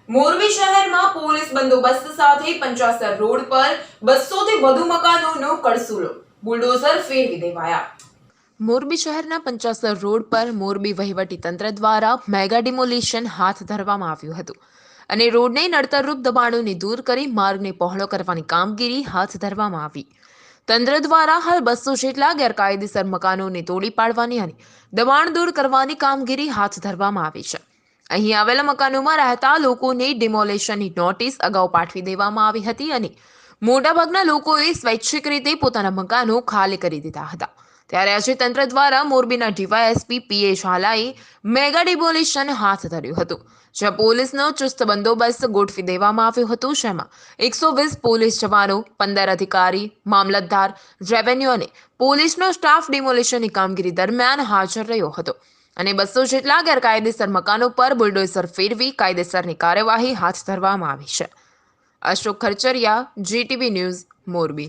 મોરબી શહેરમાં પોલીસ બંદોબસ્ત સાથે 50 રોડ પર 200 થી વધુ મકાનોનો કળસુલો બુલડોઝર ફેરવી દેવાયા। મોરબી શહેરના 50 રોડ પર મોરબી વહીવટી તંત્ર દ્વારા મેગા ડિમોલિશન હાથ ધરવામાં આવ્યું હતું અને રોડને નડતરરૂપ દબાણોને દૂર કરી માર્ગને પહોળો કરવાની કામગીરી હાથ ધરવામાં આવી। તંત્ર દ્વારા હાલ 200 જેટલા ગેરકાયદેસર મકાનોને તોડી પાડવાની અને દબાણ દૂર કરવાની કામગીરી હાથ ધરવામાં આવી છે। અહીં આવેલા મકાનોમાં રહેતા લોકોને ડિમોલેશનની નોટિસ અગાઉ પાઠવી દેવામાં આવી હતી અને મોટાભાગના લોકોએ સ્વૈચ્છિક રીતે પોતાના મકાનો ખાલી કરી દીધા હતા। ત્યારે આજે તંત્ર દ્વારા મોરબીના ડીવાયએસપી પીએ ઝાલાએ મેગા ડિમોલિશન હાથ ધર્યું હતું, જ્યાં પોલીસનો ચુસ્ત બંદોબસ્ત ગોઠવી દેવામાં આવ્યો હતો, જેમાં 120 પોલીસ જવાનો, 15 અધિકારી, મામલતદાર, રેવન્યુ અને પોલીસનો સ્ટાફ ડિમોલિશનની કામગીરી દરમિયાન હાજર રહ્યો હતો અને 200 જેટલા ગેરકાયદેસર મકાનો પર બુલડોઝર ફેરવી કાયદેસરની કાર્યવાહી હાથ ધરવામાં આવી છે। Ashok Kharachariya, GTV news, Morbi.